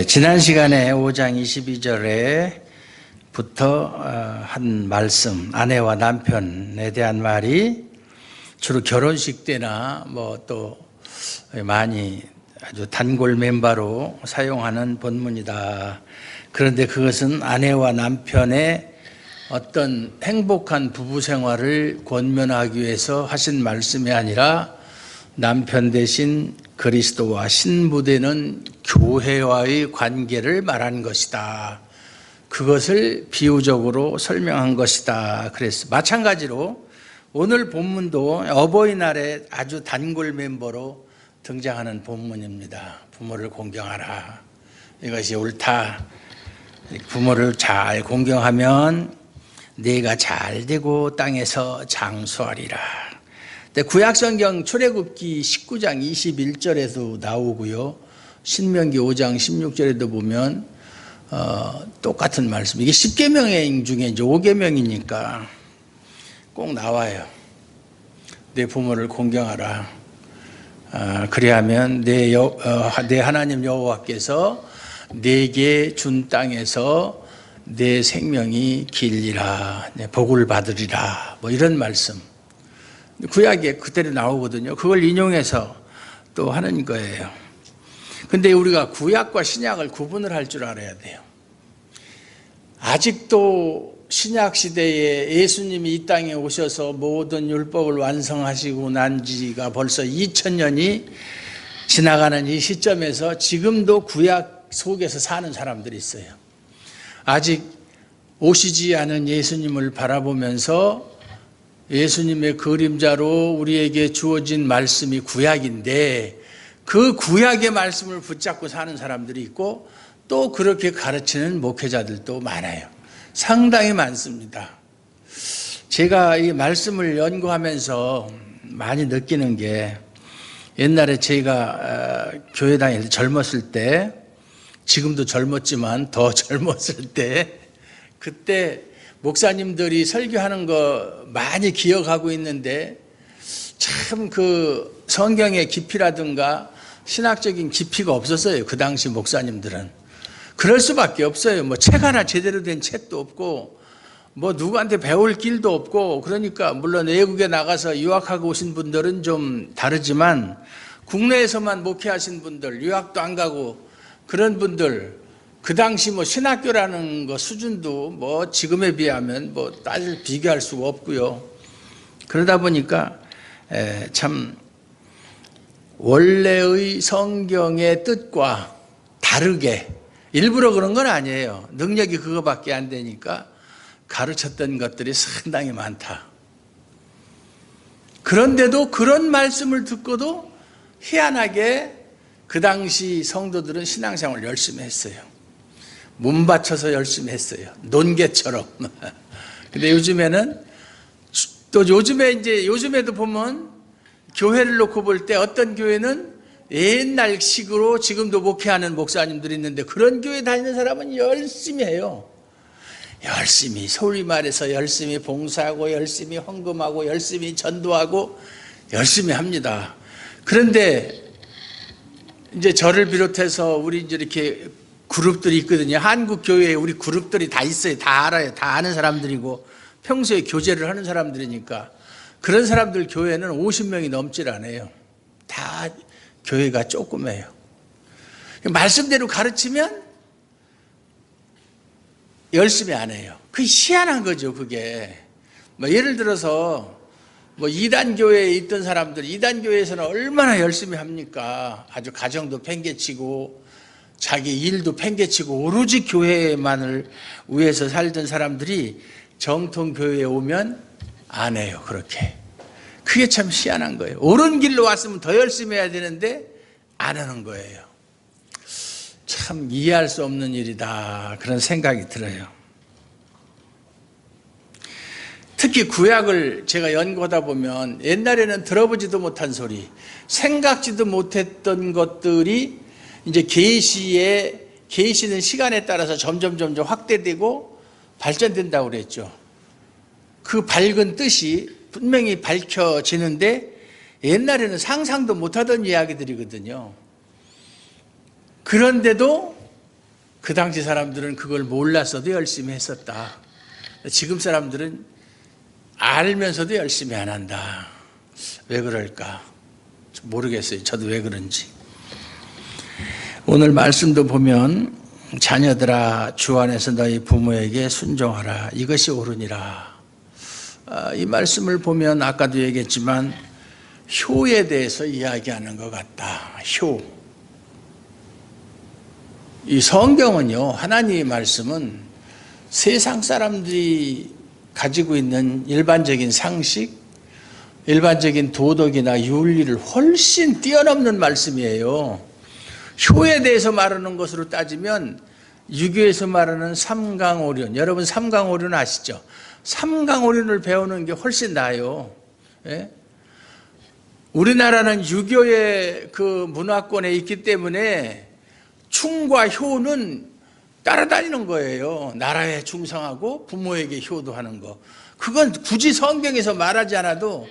지난 시간에 5장 22절에부터 한 말씀, 아내와 남편에 대한 말이 주로 결혼식 때나 또 많이 아주 단골 멤버로 사용하는 본문이다. 그런데 그것은 아내와 남편의 어떤 행복한 부부 생활을 권면하기 위해서 하신 말씀이 아니라 남편 대신 그리스도와 신부되는 교회와의 관계를 말한 것이다. 그것을 비유적으로 설명한 것이다. 그랬어. 마찬가지로 오늘 본문도 어버이날에 아주 단골 멤버로 등장하는 본문입니다. 부모를 공경하라. 이것이 옳다. 부모를 잘 공경하면 내가 잘 되고 땅에서 장수하리라. 구약성경 출애굽기 19장 21절에도 나오고요. 신명기 5장 16절에도 보면 똑같은 말씀. 이게 10계명 중에 이제 5계명이니까 꼭 나와요. 내 부모를 공경하라. 그리하면 내 하나님 여호와께서 내게 준 땅에서 내 생명이 길리라. 복을 받으리라. 이런 말씀. 구약에 그대로 나오거든요. 그걸 인용해서 또 하는 거예요. 근데 우리가 구약과 신약을 구분을 할 줄 알아야 돼요. 아직도 신약 시대에 예수님이 이 땅에 오셔서 모든 율법을 완성하시고 난 지가 벌써 2000년이 지나가는 이 시점에서 지금도 구약 속에서 사는 사람들이 있어요. 아직 오시지 않은 예수님을 바라보면서 예수님의 그림자로 우리에게 주어진 말씀이 구약인데 그 구약의 말씀을 붙잡고 사는 사람들이 있고 또 그렇게 가르치는 목회자들도 많아요. 상당히 많습니다. 제가 이 말씀을 연구하면서 많이 느끼는 게 옛날에 제가 교회 다닐 때 젊었을 때, 지금도 젊었지만 더 젊었을 때, 그때 목사님들이 설교하는 거 많이 기억하고 있는데 참 그 성경의 깊이라든가 신학적인 깊이가 없었어요. 그 당시 목사님들은. 그럴 수밖에 없어요. 책 하나 제대로 된 책도 없고 누구한테 배울 길도 없고, 그러니까 물론 외국에 나가서 유학하고 오신 분들은 좀 다르지만 국내에서만 목회하신 분들, 유학도 안 가고 그런 분들, 그 당시 신학교라는 거 수준도 지금에 비하면 따질 비교할 수가 없고요. 그러다 보니까 참 원래의 성경의 뜻과 다르게, 일부러 그런 건 아니에요. 능력이 그거밖에 안 되니까 가르쳤던 것들이 상당히 많다. 그런데도 그런 말씀을 듣고도 희한하게 그 당시 성도들은 신앙생활을 열심히 했어요. 문 받쳐서 열심히 했어요. 논개처럼. 근데 요즘에는 또 요즘에도 보면 교회를 놓고 볼 때 어떤 교회는 옛날식으로 지금도 목회하는 목사님들이 있는데 그런 교회 다니는 사람은 열심히 해요. 열심히, 소위 말해서 열심히 봉사하고 열심히 헌금하고 열심히 전도하고 열심히 합니다. 그런데 이제 저를 비롯해서 우리 이제 이렇게 그룹들이 있거든요. 한국 교회에 우리 그룹들이 다 있어요. 다 알아요. 다 아는 사람들이고 평소에 교제를 하는 사람들이니까 그런 사람들 교회는 50명이 넘질 않아요. 다 교회가 조그매요. 말씀대로 가르치면 열심히 안 해요. 그게 희한한 거죠. 그게 예를 들어서 이단 교회에 있던 사람들, 이단 교회에서는 얼마나 열심히 합니까? 아주 가정도 팽개치고 자기 일도 팽개치고 오로지 교회만을 위해서 살던 사람들이 정통 교회에 오면 안 해요. 그렇게. 그게 참 희한한 거예요. 옳은 길로 왔으면 더 열심히 해야 되는데 안 하는 거예요. 참 이해할 수 없는 일이다. 그런 생각이 들어요. 특히 구약을 제가 연구하다 보면 옛날에는 들어보지도 못한 소리, 생각지도 못했던 것들이 이제 계시는 시간에 따라서 점점 확대되고 발전된다고 그랬죠. 그 밝은 뜻이 분명히 밝혀지는데 옛날에는 상상도 못하던 이야기들이거든요. 그런데도 그 당시 사람들은 그걸 몰랐어도 열심히 했었다. 지금 사람들은 알면서도 열심히 안 한다. 왜 그럴까? 모르겠어요. 저도 왜 그런지. 오늘 말씀도 보면 자녀들아 주 안에서 너희 부모에게 순종하라. 이것이 옳으니라. 이 말씀을 보면 아까도 얘기했지만 효에 대해서 이야기하는 것 같다. 효. 이 성경은요, 하나님의 말씀은 세상 사람들이 가지고 있는 일반적인 상식, 일반적인 도덕이나 윤리를 훨씬 뛰어넘는 말씀이에요. 효에 대해서 말하는 것으로 따지면 유교에서 말하는 삼강오륜, 여러분 삼강오륜 아시죠? 삼강오륜을 배우는 게 훨씬 나아요. 예? 우리나라는 유교의 그 문화권에 있기 때문에 충과 효는 따라다니는 거예요. 나라에 충성하고 부모에게 효도하는 거. 그건 굳이 성경에서 말하지 않아도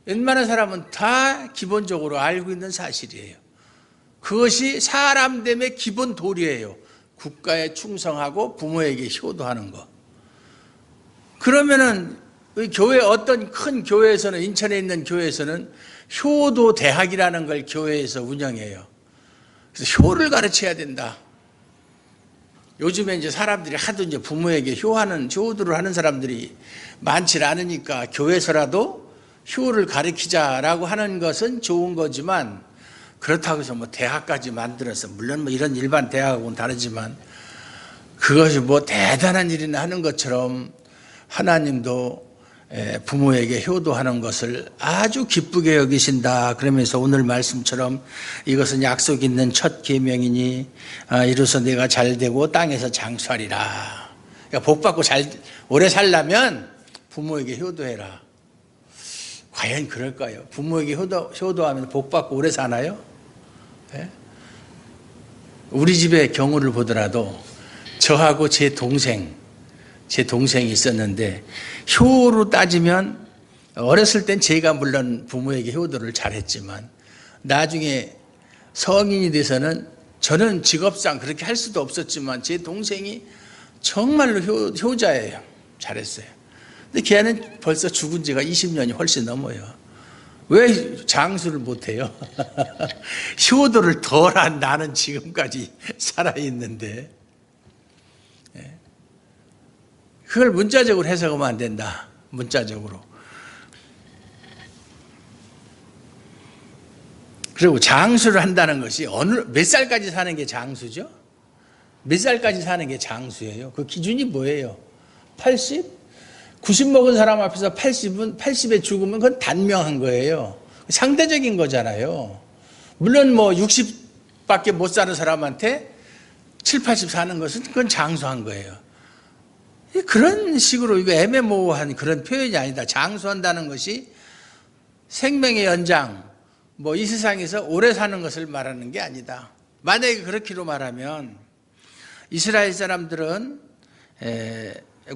웬만한 사람은 다 기본적으로 알고 있는 사실이에요. 그것이 사람됨의 기본 도리예요. 국가에 충성하고 부모에게 효도하는 거. 그러면은 교회 어떤 큰 교회에서는, 인천에 있는 교회에서는 효도 대학이라는 걸 교회에서 운영해요. 그래서 효를 가르쳐야 된다. 요즘에 이제 사람들이 하도 이제 부모에게 효도를 하는 사람들이 많지 않으니까 교회에서라도 효를 가르치자라고 하는 것은 좋은 거지만, 그렇다고 해서 뭐 대학까지 만들어서, 물론 뭐 이런 일반 대학하고는 다르지만 그것이 뭐 대단한 일이나 하는 것처럼 하나님도 부모에게 효도하는 것을 아주 기쁘게 여기신다. 그러면서 오늘 말씀처럼 이것은 약속 있는 첫 계명이니 이로써 내가 잘되고 땅에서 장수하리라. 그러니까 복 받고 오래 살려면 부모에게 효도해라. 과연 그럴까요? 부모에게 효도하면 복 받고 오래 사나요? 네? 우리 집의 경우를 보더라도 저하고 제 동생이 있었는데, 효로 따지면 어렸을 땐 제가 물론 부모에게 효도를 잘했지만 나중에 성인이 돼서는 저는 직업상 그렇게 할 수도 없었지만 제 동생이 정말로 효자예요. 잘했어요. 근데 걔는 벌써 죽은 지가 20년이 훨씬 넘어요. 왜 장수를 못해요? 효도를 덜한 나는 지금까지 살아있는데. 그걸 문자적으로 해석하면 안 된다. 문자적으로. 그리고 장수를 한다는 것이 몇 살까지 사는 게 장수죠? 몇 살까지 사는 게 장수예요? 그 기준이 뭐예요? 80? 90 먹은 사람 앞에서 80에 죽으면 그건 단명한 거예요. 상대적인 거잖아요. 물론 뭐 60밖에 못 사는 사람한테 7, 80 사는 것은 그건 장수한 거예요. 그런 식으로 이거 애매모호한 그런 표현이 아니다. 장수한다는 것이 생명의 연장, 뭐 이 세상에서 오래 사는 것을 말하는 게 아니다. 만약에 그렇기로 말하면 이스라엘 사람들은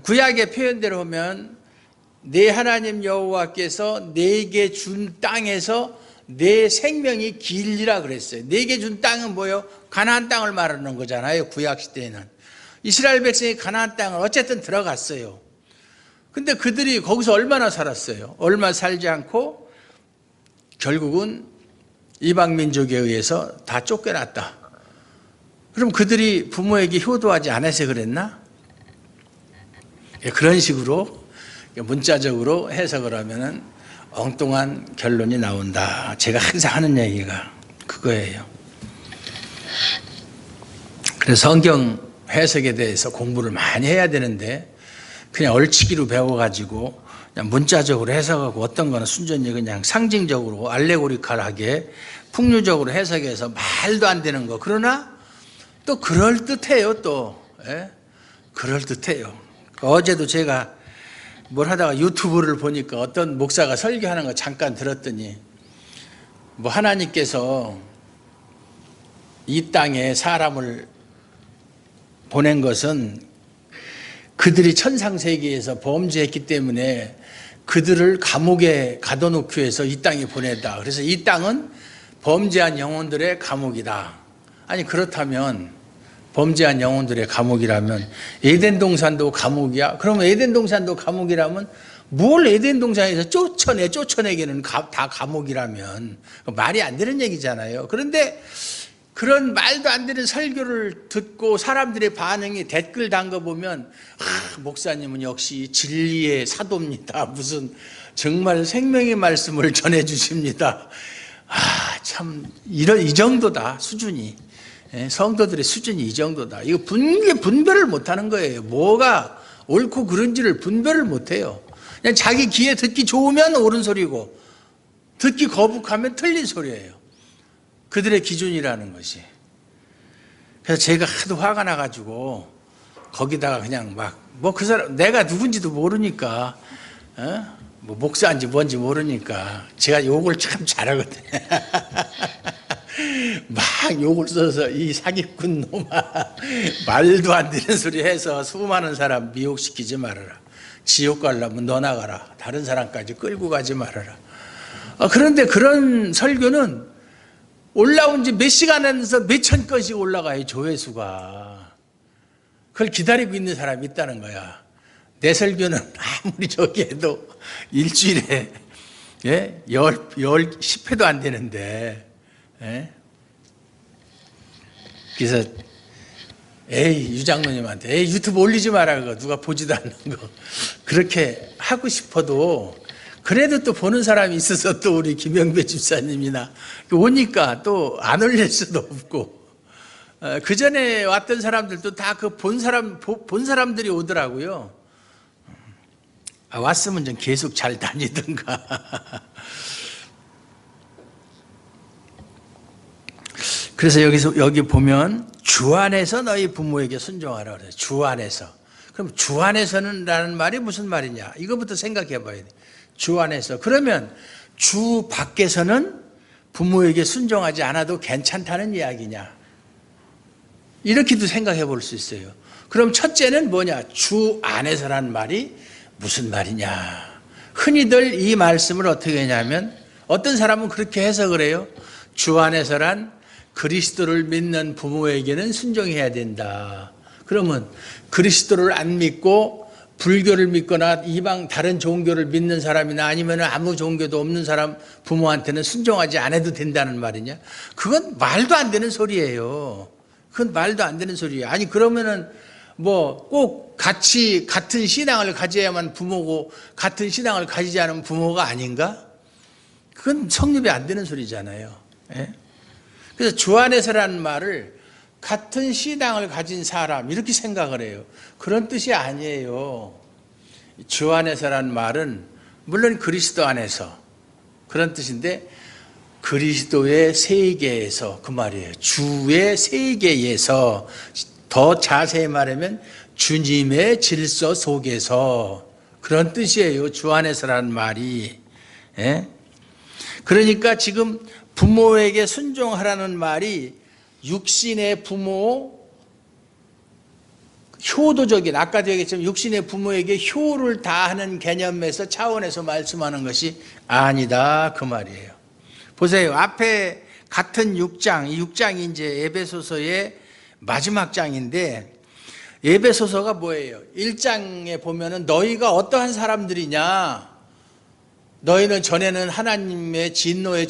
구약의 표현대로 보면 내 하나님 여호와께서 내게 준 땅에서 내 생명이 길리라 그랬어요. 내게 준 땅은 뭐예요? 가나안 땅을 말하는 거잖아요. 구약 시대에는. 이스라엘 백성이 가나안 땅을 어쨌든 들어갔어요. 근데 그들이 거기서 얼마나 살았어요? 얼마 살지 않고 결국은 이방 민족에 의해서 다 쫓겨났다. 그럼 그들이 부모에게 효도하지 않아서 그랬나? 그런 식으로 문자적으로 해석을 하면은 엉뚱한 결론이 나온다. 제가 항상 하는 얘기가 그거예요. 그래서 성경 해석에 대해서 공부를 많이 해야 되는데 그냥 얼치기로 배워가지고 그냥 문자적으로 해석하고 어떤 거는 순전히 그냥 상징적으로 알레고리컬하게 풍류적으로 해석해서 말도 안 되는 거. 그러나 또 그럴듯해요. 또 그럴듯해요. 어제도 제가 뭘 하다가 유튜브를 보니까 어떤 목사가 설교하는 거 잠깐 들었더니 뭐 하나님께서 이 땅에 사람을 보낸 것은 그들이 천상세계에서 범죄했기 때문에 그들을 감옥에 가둬놓기 위해서 이 땅에 보냈다. 그래서 이 땅은 범죄한 영혼들의 감옥이다. 아니 그렇다면 범죄한 영혼들의 감옥이라면 에덴 동산도 감옥이야? 그러면 에덴 동산도 감옥이라면 뭘 에덴 동산에서 쫓아내기는 다 감옥이라면 말이 안 되는 얘기잖아요. 그런데 그런 말도 안 되는 설교를 듣고 사람들의 반응이 댓글 담궈보면 목사님은 역시 진리의 사도입니다. 무슨 정말 생명의 말씀을 전해주십니다. 참 이 정도다 수준이. 성도들의 수준이 이 정도다. 이거 분별을 못하는 거예요. 뭐가 옳고 그른지를 분별을 못해요. 그냥 자기 귀에 듣기 좋으면 옳은 소리고 듣기 거북하면 틀린 소리예요. 그들의 기준이라는 것이. 그래서 제가 하도 화가 나가지고 거기다가 그냥 그 사람 내가 누군지도 모르니까 뭐 목사인지 뭔지 모르니까 제가 욕을 참 잘하거든요. 막 욕을 써서 이 사기꾼 놈아 말도 안 되는 소리 해서 수많은 사람 미혹시키지 말아라. 지옥 가려면 너 나가라. 다른 사람까지 끌고 가지 말아라. 그런데 그런 설교는 올라온 지 몇 시간에서 몇천 건씩 올라가요. 조회수가. 그걸 기다리고 있는 사람이 있다는 거야. 내 설교는 아무리 저기 해도 일주일에 10회도 안 되는데 그래서 유장로님한테 유튜브 올리지 마라 그거 누가 보지도 않는 거 그렇게 하고 싶어도 그래도 또 보는 사람이 있어서 또 우리 김영배 집사님이나 오니까 또 안 올릴 수도 없고 그 전에 왔던 사람들도 다 그 본 사람들이 오더라고요. 왔으면 좀 계속 잘 다니든가. 그래서 여기 보면 주 안에서 너희 부모에게 순종하라 그래요. 주 안에서. 그럼 주 안에서는 라는 말이 무슨 말이냐? 이거부터 생각해 봐야 돼. 주 안에서. 그러면 주 밖에서는 부모에게 순종하지 않아도 괜찮다는 이야기냐? 이렇게도 생각해 볼 수 있어요. 그럼 첫째는 뭐냐? 주 안에서라는 말이 무슨 말이냐? 흔히들 이 말씀을 어떻게 하냐면 어떤 사람은 그렇게 해석을 해요. 주 안에서란 그리스도를 믿는 부모에게는 순종해야 된다. 그러면 그리스도를 안 믿고 불교를 믿거나 이방 다른 종교를 믿는 사람이나 아니면 아무 종교도 없는 사람 부모한테는 순종하지 않아도 된다는 말이냐? 그건 말도 안 되는 소리예요. 그건 말도 안 되는 소리예요. 아니 그러면은 뭐 꼭 같은 신앙을 가져야만 부모고 같은 신앙을 가지지 않으면 부모가 아닌가? 그건 성립이 안 되는 소리잖아요. 그래서 주 안에서라는 말을 같은 신앙을 가진 사람 이렇게 생각을 해요. 그런 뜻이 아니에요. 주 안에서라는 말은 물론 그리스도 안에서 그런 뜻인데 그리스도의 세계에서 그 말이에요. 주의 세계에서 더 자세히 말하면 주님의 질서 속에서 그런 뜻이에요. 주 안에서라는 말이. 그러니까 지금 부모에게 순종하라는 말이 육신의 부모, 효도적인 아까도 얘기했지만 육신의 부모에게 효를 다하는 개념에서 차원에서 말씀하는 것이 아니다 그 말이에요. 보세요. 앞에 같은 6장, 이 6장이 이제 에베소서의 마지막 장인데 에베소서가 뭐예요? 1장에 보면은 너희가 어떠한 사람들이냐? 너희는 전에는 하나님의 진노의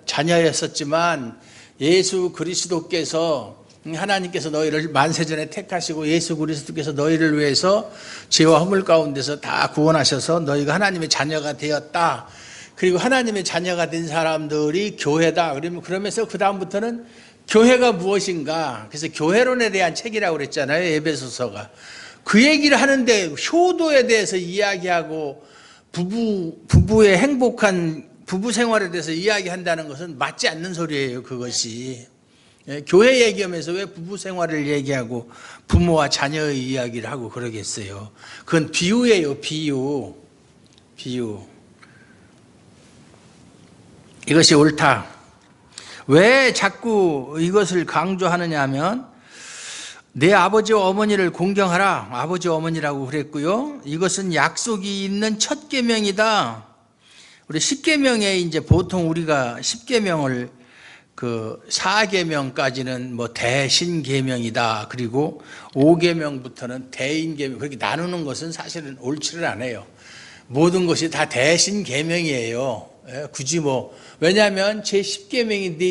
자녀였었지만 예수 그리스도께서 하나님께서 너희를 만세전에 택하시고 예수 그리스도께서 너희를 위해서 죄와 허물 가운데서 다 구원하셔서 너희가 하나님의 자녀가 되었다. 그리고 하나님의 자녀가 된 사람들이 교회다. 그러면서 그 다음부터는 교회가 무엇인가? 그래서 교회론에 대한 책이라고 그랬잖아요. 에베소서가. 그 얘기를 하는데 효도에 대해서 이야기하고 부부의 행복한 부부 생활에 대해서 이야기한다는 것은 맞지 않는 소리예요. 그것이. 교회 얘기하면서 왜 부부 생활을 얘기하고 부모와 자녀의 이야기를 하고 그러겠어요. 그건 비유예요. 비유. 이것이 옳다. 왜 자꾸 이것을 강조하느냐 하면 내 아버지와 어머니를 공경하라. 아버지 어머니라고 그랬고요. 이것은 약속이 있는 첫 계명이다. 우리 10계명에 이제 보통 우리가 10계명을 그 4계명까지는 뭐 대신계명이다. 그리고 5계명부터는 대인계명, 그렇게 나누는 것은 사실은 옳지를 않아요. 모든 것이 다 대신계명이에요. 굳이 뭐, 왜냐하면 제10계명이 네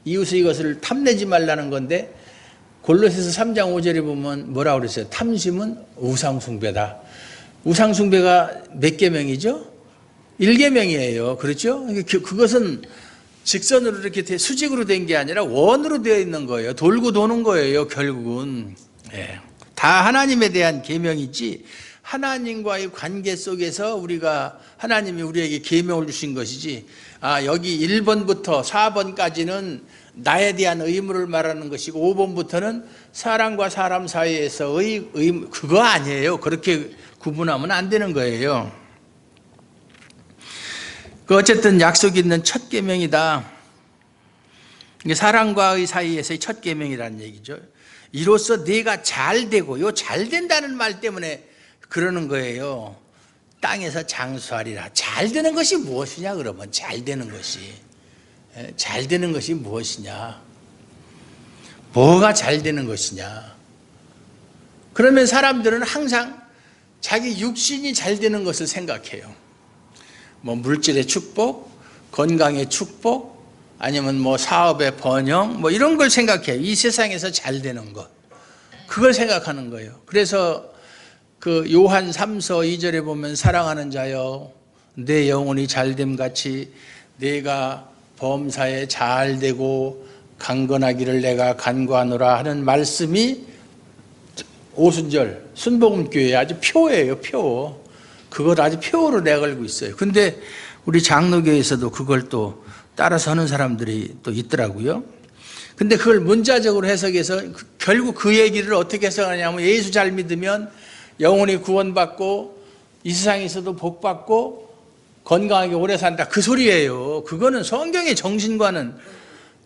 이웃의 이것을 탐내지 말라는 건데, 골로새서 3장 5절에 보면 뭐라고 그랬어요? 탐심은 우상숭배다. 우상숭배가 몇 계명이죠? 1계명이에요. 그렇죠? 그것은 직선으로 이렇게 수직으로 된 게 아니라 원으로 되어 있는 거예요. 돌고 도는 거예요, 결국은. 다 하나님에 대한 계명이지, 하나님과의 관계 속에서 하나님이 우리에게 계명을 주신 것이지, 여기 1번부터 4번까지는 나에 대한 의무를 말하는 것이고 5번부터는 사람과 사람 사이에서의 의무, 그거 아니에요. 그렇게 구분하면 안 되는 거예요. 어쨌든 약속이 있는 첫 계명이다. 이게 사람과의 사이에서의 첫 계명이라는 얘기죠. 이로써 네가 잘 되고, 요 잘 된다는 말 때문에 그러는 거예요. 땅에서 장수하리라. 잘 되는 것이 무엇이냐 그러면, 잘 되는 것이 무엇이냐? 뭐가 잘 되는 것이냐? 그러면 사람들은 항상 자기 육신이 잘 되는 것을 생각해요. 뭐 물질의 축복, 건강의 축복, 아니면 뭐 사업의 번영, 뭐 이런 걸 생각해요. 이 세상에서 잘 되는 것. 그걸 생각하는 거예요. 그래서 그 요한 3서 2절에 보면 사랑하는 자여, 내 영혼이 잘됨 같이 내가 범사에 잘 되고 강건하기를 내가 간구하노라 하는 말씀이 오순절 순복음교회의 아주 표예요, 표. 그걸 아주 표로 내걸고 있어요. 근데 우리 장로교에서도 그걸 또 따라서 하는 사람들이 또 있더라고요. 근데 그걸 문자적으로 해석해서 결국 그 얘기를 어떻게 해석하냐면, 예수 잘 믿으면 영혼이 구원받고 이 세상에서도 복받고 건강하게 오래 산다, 그 소리예요. 그거는 성경의 정신과는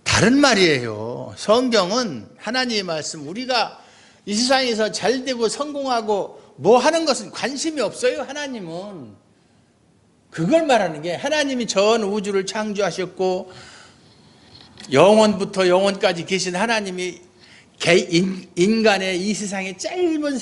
다른 말이에요. 성경은 하나님의 말씀, 우리가 이 세상에서 잘 되고 성공하고 뭐 하는 것은 관심이 없어요. 하나님은 그걸 말하는 게, 하나님이 전 우주를 창조하셨고 영원부터 영원까지 계신 하나님이 인간의 이 세상의 짧은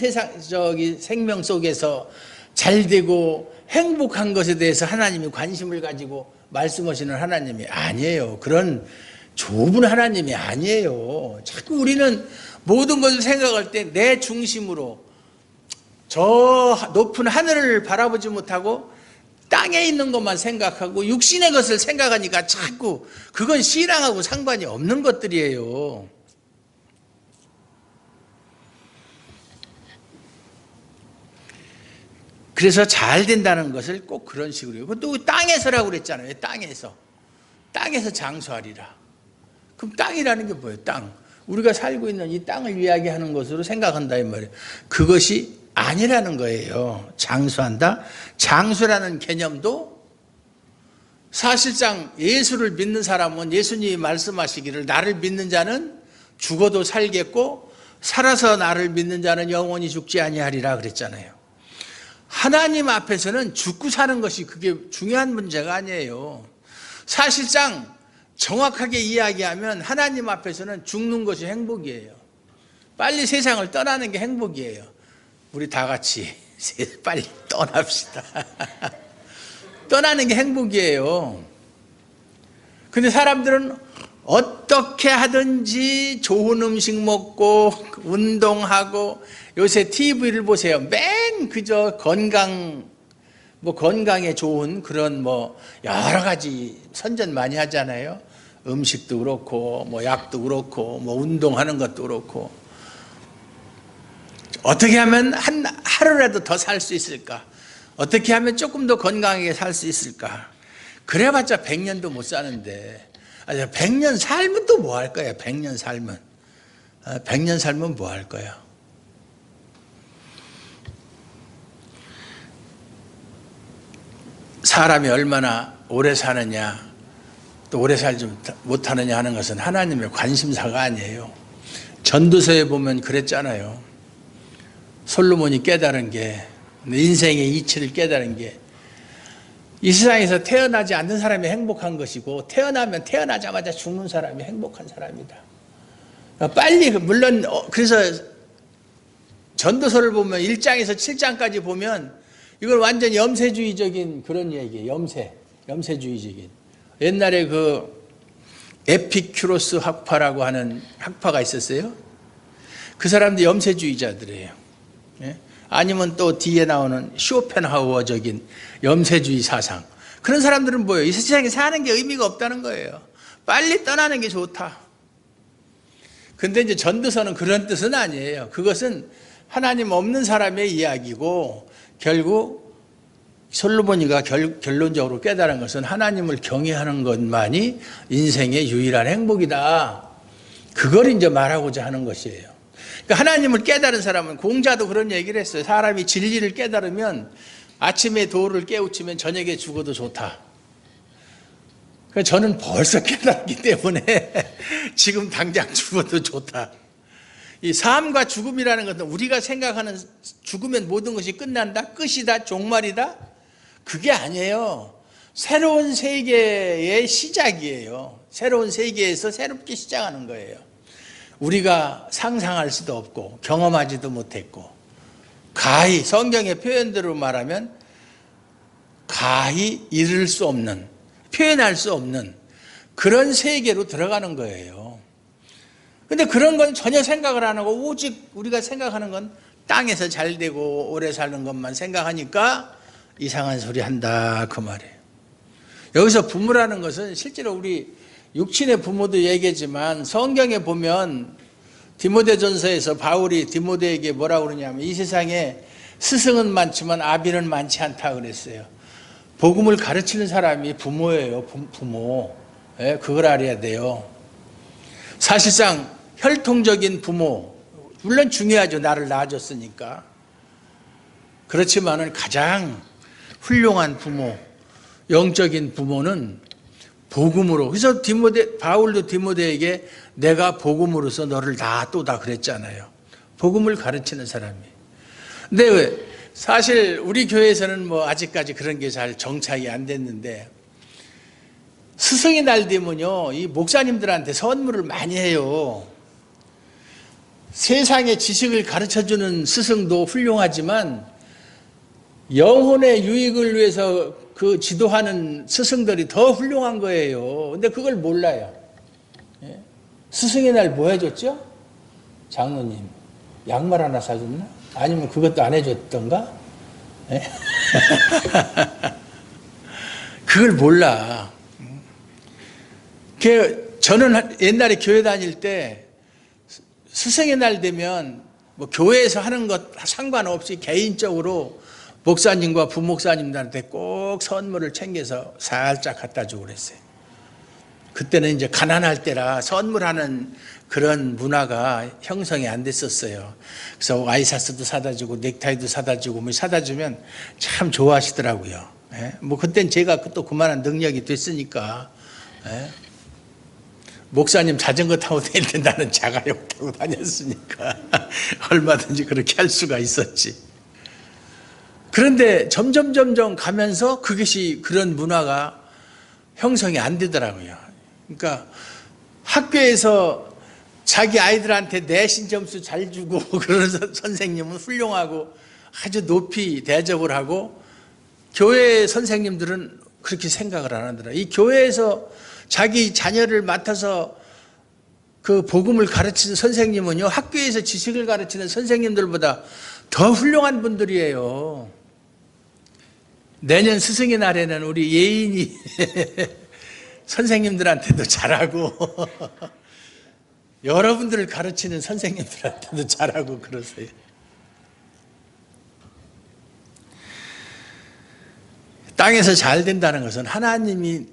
생명 속에서 잘 되고 행복한 것에 대해서 하나님이 관심을 가지고 말씀하시는 하나님이 아니에요. 그런 좁은 하나님이 아니에요. 자꾸 우리는 모든 것을 생각할 때 내 중심으로 저 높은 하늘을 바라보지 못하고 땅에 있는 것만 생각하고 육신의 것을 생각하니까 자꾸 그건 신앙하고 상관이 없는 것들이에요. 그래서 잘 된다는 것을 꼭 그런 식으로, 또 땅에서라고 그랬잖아요. 땅에서 장수하리라. 그럼 땅이라는 게 뭐예요? 땅. 우리가 살고 있는 이 땅을 이야기하는 것으로 생각한다 이 말이에요. 그것이 아니라는 거예요. 장수한다. 장수라는 개념도 사실상 예수를 믿는 사람은 예수님이 말씀하시기를 나를 믿는 자는 죽어도 살겠고 살아서 나를 믿는 자는 영원히 죽지 아니하리라 그랬잖아요. 하나님 앞에서는 죽고 사는 것이 그게 중요한 문제가 아니에요. 사실상 정확하게 이야기하면 하나님 앞에서는 죽는 것이 행복이에요. 빨리 세상을 떠나는 게 행복이에요. 우리 다 같이 빨리 떠납시다. 떠나는 게 행복이에요. 근데 사람들은 어떻게 하든지 좋은 음식 먹고 운동하고, 요새 TV를 보세요. 맨 그저 건강에 좋은 그런 여러 가지 선전 많이 하잖아요. 음식도 그렇고 약도 그렇고 운동하는 것도 그렇고. 어떻게 하면 하루라도 더 살 수 있을까? 어떻게 하면 조금 더 건강하게 살 수 있을까? 그래봤자 100년도 못 사는데, 100년 살면 또 뭐 할 거야? 100년 살면 뭐 할 거야? 사람이 얼마나 오래 사느냐, 또 오래 살지 못하느냐 하는 것은 하나님의 관심사가 아니에요. 전도서에 보면 그랬잖아요. 솔로몬이 깨달은 게, 인생의 이치를 깨달은 게, 이 세상에서 태어나지 않는 사람이 행복한 것이고 태어나면 태어나자마자 죽는 사람이 행복한 사람이다. 빨리 물론 그래서 전도서를 보면 1장에서 7장까지 보면 이걸 완전 염세주의적인 그런 얘기예요. 염세주의적인. 옛날에 그 에피큐로스 학파라고 하는 학파가 있었어요. 그 사람도 염세주의자들이에요. 예? 아니면 또 뒤에 나오는 쇼펜하우어적인 염세주의 사상. 그런 사람들은 뭐예요? 이 세상에 사는 게 의미가 없다는 거예요. 빨리 떠나는 게 좋다. 근데 이제 전도서는 그런 뜻은 아니에요. 그것은 하나님 없는 사람의 이야기고 결국 솔로몬이가 결론적으로 깨달은 것은 하나님을 경외하는 것만이 인생의 유일한 행복이다. 그걸 이제 말하고자 하는 것이에요. 그러니까 하나님을 깨달은 사람은 공자도 그런 얘기를 했어요. 사람이 진리를 깨달으면 아침에 도를 깨우치면 저녁에 죽어도 좋다. 그러니까 저는 벌써 깨달았기 때문에 지금 당장 죽어도 좋다. 이 삶과 죽음이라는 것은 우리가 생각하는 죽으면 모든 것이 끝난다, 끝이다, 종말이다. 그게 아니에요. 새로운 세계의 시작이에요. 새로운 세계에서 새롭게 시작하는 거예요. 우리가 상상할 수도 없고 경험하지도 못했고 가히 성경의 표현대로 말하면 가히 이룰 수 없는, 표현할 수 없는 그런 세계로 들어가는 거예요. 근데 그런 건 전혀 생각을 안 하고 오직 우리가 생각하는 건 땅에서 잘 되고 오래 사는 것만 생각하니까 이상한 소리 한다 그 말이에요. 여기서 부모라는 것은 실제로 우리 육친의 부모도 얘기했지만 성경에 보면 디모데전서에서 바울이 디모데에게 뭐라고 그러냐면 이 세상에 스승은 많지만 아비는 많지 않다 그랬어요. 복음을 가르치는 사람이 부모예요. 부모. 네, 그걸 알아야 돼요. 사실상 혈통적인 부모 물론 중요하죠. 나를 낳아줬으니까. 그렇지만은 가장 훌륭한 부모, 영적인 부모는 복음으로. 그래서 바울도 디모데에게 내가 복음으로서 너를 놔두다 그랬잖아요. 복음을 가르치는 사람이. 근데 왜? 사실 우리 교회에서는 뭐 아직까지 그런 게 잘 정착이 안 됐는데 스승의 날 되면요, 이 목사님들한테 선물을 많이 해요. 세상의 지식을 가르쳐주는 스승도 훌륭하지만 영혼의 유익을 위해서 그 지도하는 스승들이 더 훌륭한 거예요. 근데 그걸 몰라요. 예? 스승의 날 뭐 해줬죠? 장로님 양말 하나 사줬나? 아니면 그것도 안 해줬던가? 예? 그걸 몰라. 저는 옛날에 교회 다닐 때 스승의 날 되면 뭐 교회에서 하는 것 상관없이 개인적으로 목사님과 부목사님들한테 꼭 선물을 챙겨서 살짝 갖다 주고 그랬어요. 그때는 이제 가난할 때라 선물하는 그런 문화가 형성이 안 됐었어요. 그래서 와이셔츠도 사다 주고 넥타이도 사다 주고 뭐 사다 주면 참 좋아하시더라고요. 예? 뭐 그땐 제가 또 그만한 능력이 됐으니까. 예? 목사님 자전거 타고 다닐 때 나는 자가용 타고 다녔으니까 얼마든지 그렇게 할 수가 있었지. 그런데 점점 가면서 그것이 그런 문화가 형성이 안 되더라고요. 그러니까 학교에서 자기 아이들한테 내신 점수 잘 주고 그런 선생님은 훌륭하고 아주 높이 대접을 하고 교회 선생님들은 그렇게 생각을 안 하더라고요. 이 교회에서 자기 자녀를 맡아서 그 복음을 가르치는 선생님은요, 학교에서 지식을 가르치는 선생님들보다 더 훌륭한 분들이에요. 내년 스승의 날에는 우리 예인이 선생님들한테도 잘하고 여러분들을 가르치는 선생님들한테도 잘하고 그러세요. 땅에서 잘 된다는 것은 하나님이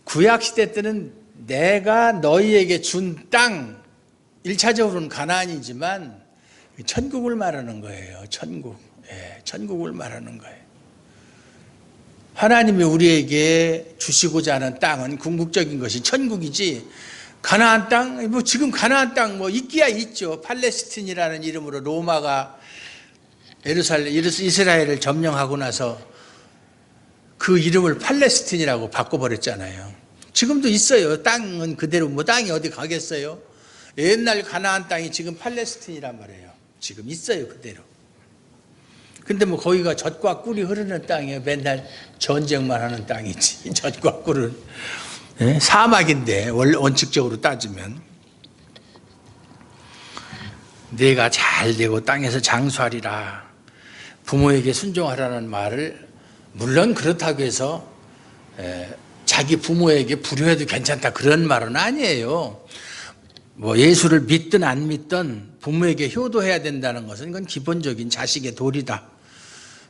구약시대 때는 내가 너희에게 준 땅, 1차적으로는 가나안이지만 천국을 말하는 거예요. 천국. 예, 천국을 말하는 거예요. 하나님이 우리에게 주시고자 하는 땅은 궁극적인 것이 천국이지, 가나안 땅, 뭐 지금 가나안 땅 뭐 있기야 있죠. 팔레스틴이라는 이름으로 로마가 이스라엘을 점령하고 나서 그 이름을 팔레스틴이라고 바꿔버렸잖아요. 지금도 있어요. 땅은 그대로, 뭐 땅이 어디 가겠어요? 옛날 가나안 땅이 지금 팔레스틴이란 말이에요. 지금 있어요, 그대로. 근데 뭐 거기가 젖과 꿀이 흐르는 땅이에요. 맨날 전쟁만 하는 땅이지. 젖과 꿀은. 네? 사막인데, 원칙적으로 따지면. 내가 잘 되고 땅에서 장수하리라. 부모에게 순종하라는 말을, 물론 그렇다고 해서 자기 부모에게 불효해도 괜찮다 그런 말은 아니에요. 뭐 예수를 믿든 안 믿든 부모에게 효도해야 된다는 것은 그건 기본적인 자식의 도리다.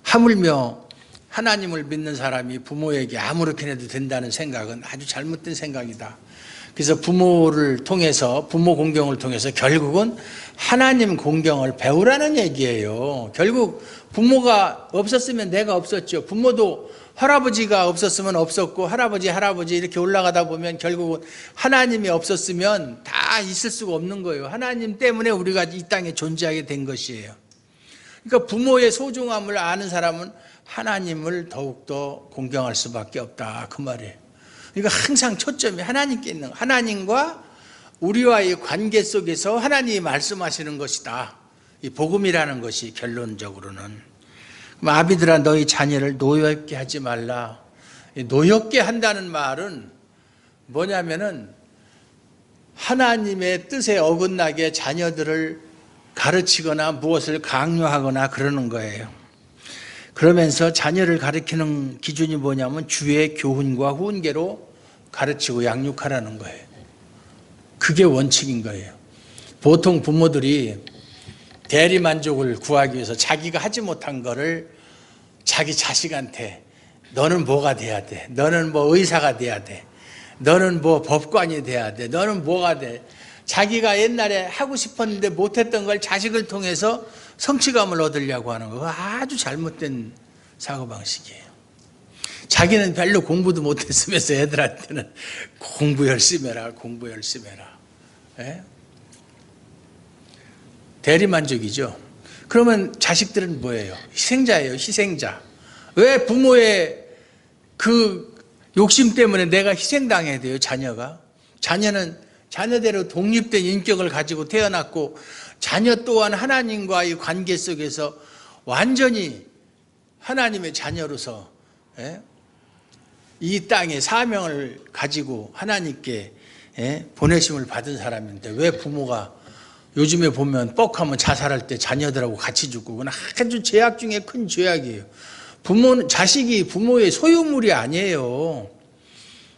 하물며 하나님을 믿는 사람이 부모에게 아무렇게 해도 된다는 생각은 아주 잘못된 생각이다. 그래서 부모를 통해서, 부모 공경을 통해서 결국은 하나님 공경을 배우라는 얘기예요. 결국 부모가 없었으면 내가 없었죠. 부모도 할아버지가 없었으면 없었고, 할아버지 이렇게 올라가다 보면 결국은 하나님이 없었으면 다 있을 수가 없는 거예요. 하나님 때문에 우리가 이 땅에 존재하게 된 것이에요. 그러니까 부모의 소중함을 아는 사람은 하나님을 더욱더 공경할 수밖에 없다, 그 말이에요. 그러니까 항상 초점이 하나님께 있는, 하나님과 우리와의 관계 속에서 하나님이 말씀하시는 것이다. 이 복음이라는 것이 결론적으로는. 그럼 아비들아 너희 자녀를 노엽게 하지 말라. 노엽게 한다는 말은 뭐냐면은 하나님의 뜻에 어긋나게 자녀들을 가르치거나 무엇을 강요하거나 그러는 거예요. 그러면서 자녀를 가르치는 기준이 뭐냐면 주의 교훈과 훈계로 가르치고 양육하라는 거예요. 그게 원칙인 거예요. 보통 부모들이 대리만족을 구하기 위해서 자기가 하지 못한 거를 자기 자식한테 너는 뭐가 돼야 돼? 너는 뭐 의사가 돼야 돼? 너는 뭐 법관이 돼야 돼? 너는 뭐가 돼? 자기가 옛날에 하고 싶었는데 못했던 걸 자식을 통해서 성취감을 얻으려고 하는 거 아주 잘못된 사고방식이에요. 자기는 별로 공부도 못했으면서 애들한테는 공부 열심히 해라, 공부 열심히 해라. 예? 대리만족이죠. 그러면 자식들은 뭐예요? 희생자예요, 희생자. 왜 부모의 그 욕심 때문에 내가 희생당해야 돼요, 자녀가? 자녀는 자녀대로 독립된 인격을 가지고 태어났고, 자녀 또한 하나님과의 관계 속에서 완전히 하나님의 자녀로서 이 땅에 사명을 가지고 하나님께 보내심을 받은 사람인데, 왜 부모가 요즘에 보면 뻑하면 자살할 때 자녀들하고 같이 죽고, 그건 아주 죄악 중에 큰 죄악이에요. 자식이 부모의 소유물이 아니에요.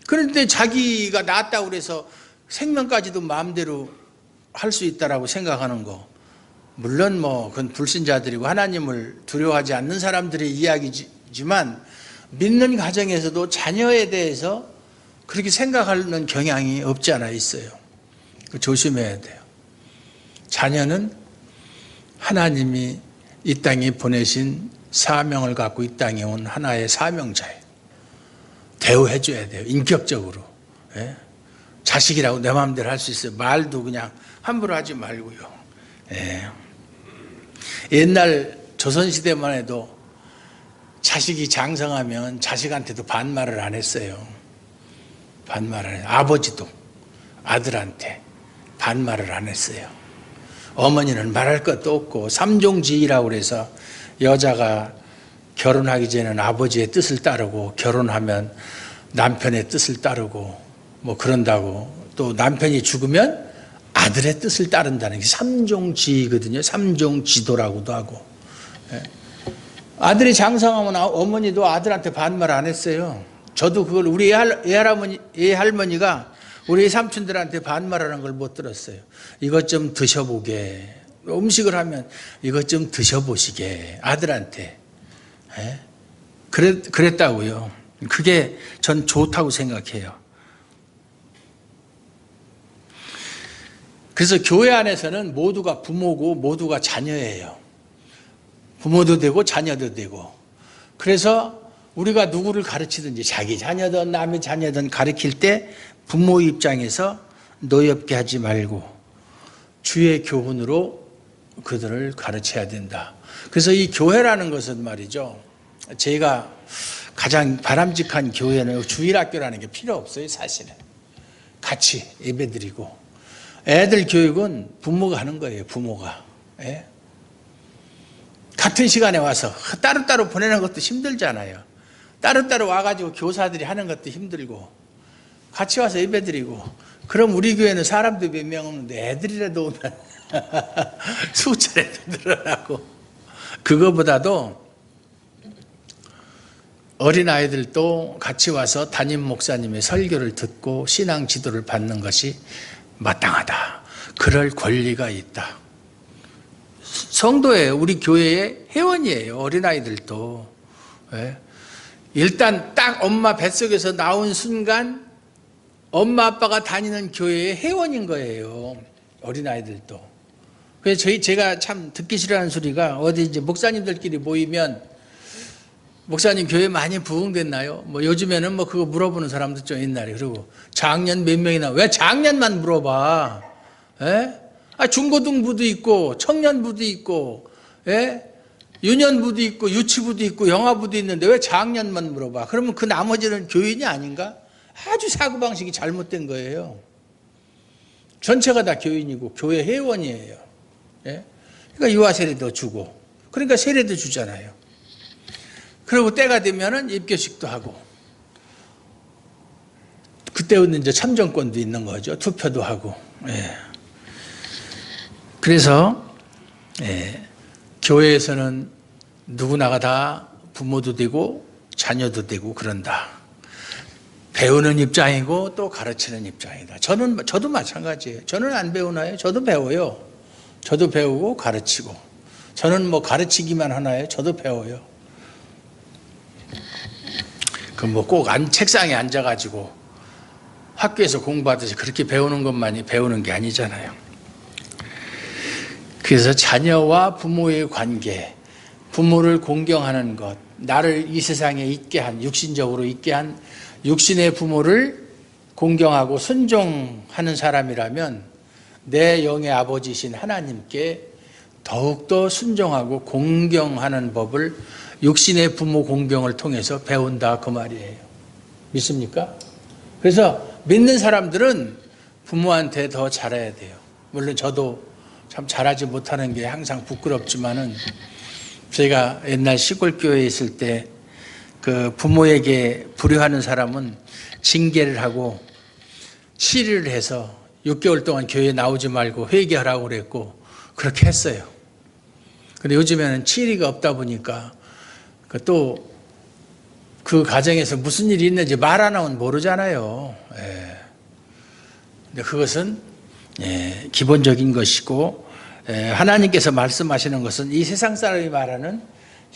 그런데 자기가 낳았다고 그래서 생명까지도 마음대로 할 수 있다라고 생각하는 거, 물론 뭐 그건 불신자들이고 하나님을 두려워하지 않는 사람들의 이야기지만, 믿는 가정에서도 자녀에 대해서 그렇게 생각하는 경향이 없지 않아 있어요. 조심해야 돼요. 자녀는 하나님이 이 땅에 보내신 사명을 갖고 이 땅에 온 하나의 사명자예요. 대우해 줘야 돼요, 인격적으로. 자식이라고 내 마음대로 할 수 있어요. 말도 그냥 함부로 하지 말고요. 옛날 조선시대만 해도 자식이 장성하면 자식한테도 반말을 안 했어요. 반말을 안 해요. 아버지도 아들한테 반말을 안 했어요. 어머니는 말할 것도 없고, 삼종지이라고 그래서 여자가 결혼하기 전에는 아버지의 뜻을 따르고, 결혼하면 남편의 뜻을 따르고 뭐 그런다고, 또 남편이 죽으면 아들의 뜻을 따른다는 게 삼종지이거든요. 삼종지도라고도 하고. 아들이 장성하면 어머니도 아들한테 반말 안 했어요. 저도 그걸 우리 애할머니가 우리 삼촌들한테 반말하는 걸 못 들었어요. 이것 좀 드셔보게. 음식을 하면 이것 좀 드셔보시게, 아들한테. 그랬다고요. 그게 전 좋다고 생각해요. 그래서 교회 안에서는 모두가 부모고 모두가 자녀예요. 부모도 되고 자녀도 되고. 그래서 우리가 누구를 가르치든지, 자기 자녀든 남의 자녀든 가르칠 때 부모 입장에서 노엽게 하지 말고 주의 교훈으로 그들을 가르쳐야 된다. 그래서 이 교회라는 것은 말이죠, 제가 가장 바람직한 교회는 주일학교라는 게 필요 없어요, 사실은. 같이 예배드리고. 애들 교육은 부모가 하는 거예요, 부모가. 예? 같은 시간에 와서 따로따로 보내는 것도 힘들잖아요. 따로따로 와가지고 교사들이 하는 것도 힘들고 같이 와서 예배드리고. 그럼 우리 교회는 사람도 몇 명 없는데 애들이라도 오면 숫자라도 늘어나고. 그거보다도 어린아이들도 같이 와서 담임 목사님의 설교를 듣고 신앙 지도를 받는 것이 마땅하다. 그럴 권리가 있다. 성도예요. 우리 교회의 회원이에요. 어린아이들도. 예? 일단 딱 엄마 뱃속에서 나온 순간 엄마 아빠가 다니는 교회의 회원인 거예요. 어린아이들도. 그래서 제가 참 듣기 싫어하는 소리가 어디 이제 목사님들끼리 모이면 목사님 교회 많이 부흥됐나요? 뭐 요즘에는 뭐 그거 물어보는 사람도 좀 있나요? 그리고 장년 몇 명이나 왜 장년만 물어봐? 예? 중고등부도 있고 청년부도 있고 예? 유년부도 있고 유치부도 있고 영아부도 있는데 왜 장년만 물어봐? 그러면 그 나머지는 교인이 아닌가? 아주 사고방식이 잘못된 거예요. 전체가 다 교인이고 교회 회원이에요. 예? 그러니까 유아 세례도 주고 그러니까 세례도 주잖아요. 그리고 때가 되면은 입교식도 하고 그때는 이제 참정권도 있는 거죠. 투표도 하고. 예. 그래서 교회에서는 누구나가 다 부모도 되고 자녀도 되고 그런다. 배우는 입장이고 또 가르치는 입장이다. 저도 마찬가지예요. 저는 안 배우나요? 저도 배워요. 저도 배우고 가르치고. 저는 뭐 가르치기만 하나요? 저도 배워요. 그 뭐 꼭 책상에 앉아가지고 학교에서 공부하듯이 그렇게 배우는 것만이 배우는 게 아니잖아요. 그래서 자녀와 부모의 관계, 부모를 공경하는 것, 나를 이 세상에 있게 한, 육신적으로 있게 한 육신의 부모를 공경하고 순종하는 사람이라면 내 영의 아버지이신 하나님께 더욱더 순종하고 공경하는 법을 육신의 부모 공경을 통해서 배운다 그 말이에요. 믿습니까? 그래서 믿는 사람들은 부모한테 더 잘해야 돼요. 물론 저도 참 잘하지 못하는 게 항상 부끄럽지만은 제가 옛날 시골교회에 있을 때 그 부모에게 불효하는 사람은 징계를 하고 시리를 해서 6개월 동안 교회에 나오지 말고 회개하라고 그랬고 그렇게 했어요. 근데 요즘에는 치리가 없다 보니까 또 그 가정에서 무슨 일이 있는지 말 안 하면 모르잖아요. 예. 근데 그것은 기본적인 것이고 하나님께서 말씀하시는 것은 이 세상 사람이 말하는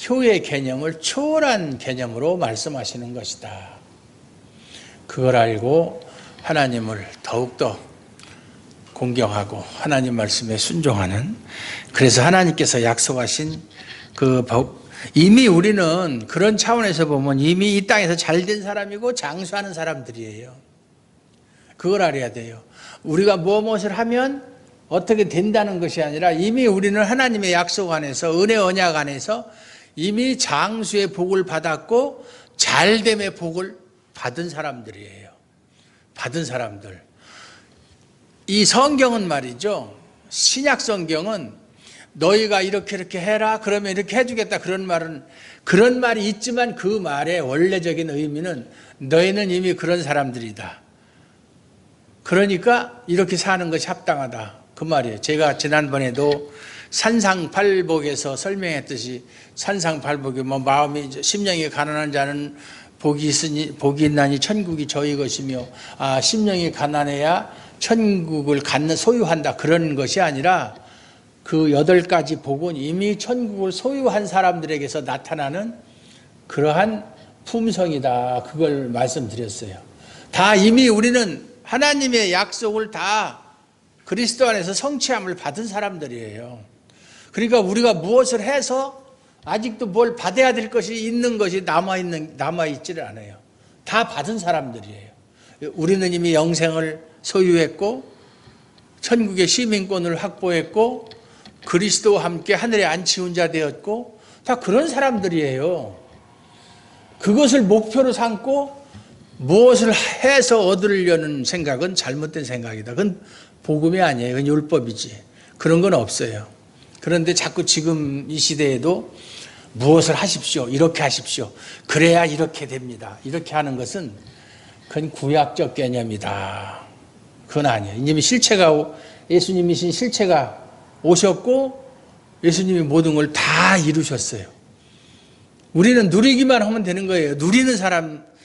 효의 개념을 초월한 개념으로 말씀하시는 것이다. 그걸 알고 하나님을 더욱더 공경하고 하나님 말씀에 순종하는, 그래서 하나님께서 약속하신 그 법, 이미 우리는 그런 차원에서 보면 이미 이 땅에서 잘된 사람이고 장수하는 사람들이에요. 그걸 알아야 돼요. 우리가 무엇을 하면 어떻게 된다는 것이 아니라 이미 우리는 하나님의 약속 안에서, 은혜 언약 안에서 이미 장수의 복을 받았고 잘됨의 복을 받은 사람들이에요. 받은 사람들. 이 성경은 말이죠, 신약 성경은 너희가 이렇게 해라 그러면 이렇게 해주겠다 그런 말이 있지만 그 말의 원래적인 의미는 너희는 이미 그런 사람들이다. 그러니까 이렇게 사는 것이 합당하다 그 말이에요. 제가 지난번에도 산상팔복에서 설명했듯이 산상팔복이 뭐 마음이 심령이 가난한 자는 복이 있나니 천국이 저희 것이며 심령이 가난해야 천국을 소유한다 그런 것이 아니라 그 8가지 복은 이미 천국을 소유한 사람들에게서 나타나는 그러한 품성이다. 그걸 말씀드렸어요. 다 이미 우리는 하나님의 약속을 다 그리스도 안에서 성취함을 받은 사람들이에요. 그러니까 우리가 무엇을 해서 아직도 뭘 받아야 될 것이 있는 것이 남아있지를 않아요. 다 받은 사람들이에요. 우리는 이미 영생을 소유했고 천국의 시민권을 확보했고 그리스도와 함께 하늘에 안치운 자 되었고 다 그런 사람들이에요. 그것을 목표로 삼고 무엇을 해서 얻으려는 생각은 잘못된 생각이다. 그건 복음이 아니에요. 그건 율법이지. 그런 건 없어요. 그런데 자꾸 지금 이 시대에도 무엇을 하십시오. 이렇게 하십시오. 그래야 이렇게 됩니다. 이렇게 하는 것은 그건 구약적 개념이다. 그건 아니에요. 이미 실체가, 예수님이신 실체가 오셨고 예수님이 모든 걸 다 이루셨어요. 우리는 누리기만 하면 되는 거예요. 누리는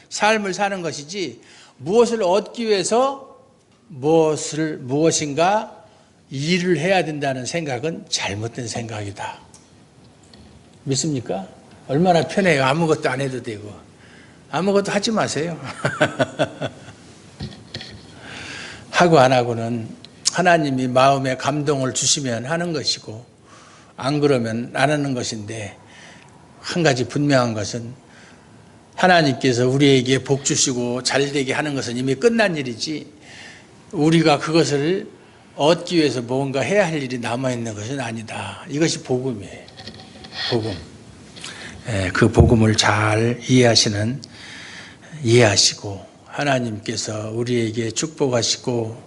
삶을 사는 것이지 무엇을 얻기 위해서 무엇인가 일을 해야 된다는 생각은 잘못된 생각이다. 믿습니까? 얼마나 편해요. 아무것도 안 해도 되고. 아무것도 하지 마세요. 하고 안 하고는 하나님이 마음에 감동을 주시면 하는 것이고 안 그러면 안 하는 것인데, 한 가지 분명한 것은 하나님께서 우리에게 복 주시고 잘되게 하는 것은 이미 끝난 일이지 우리가 그것을 얻기 위해서 뭔가 해야 할 일이 남아있는 것은 아니다. 이것이 복음이에요. 복음. 그 복음을 잘 이해하시고 하나님께서 우리에게 축복하시고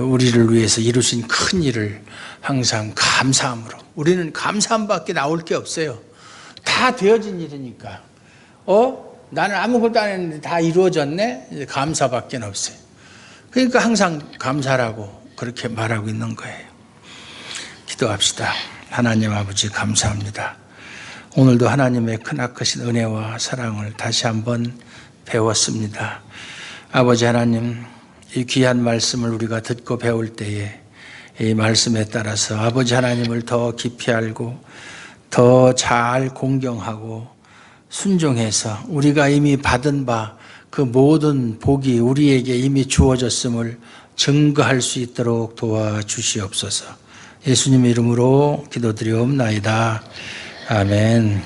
우리를 위해서 이루신 큰 일을 항상 감사함으로, 우리는 감사함밖에 나올 게 없어요. 다 되어진 일이니까. 나는 아무것도 안 했는데 다 이루어졌네? 감사밖에 없어요. 그러니까 항상 감사라고 그렇게 말하고 있는 거예요. 기도합시다. 하나님 아버지 감사합니다. 오늘도 하나님의 크나크신 은혜와 사랑을 다시 한번 배웠습니다. 아버지 하나님, 이 귀한 말씀을 우리가 듣고 배울 때에 이 말씀에 따라서 아버지 하나님을 더 깊이 알고 더 잘 공경하고 순종해서 우리가 이미 받은 바 그 모든 복이 우리에게 이미 주어졌음을 증거할 수 있도록 도와주시옵소서. 예수님의 이름으로 기도드리옵나이다. 아멘.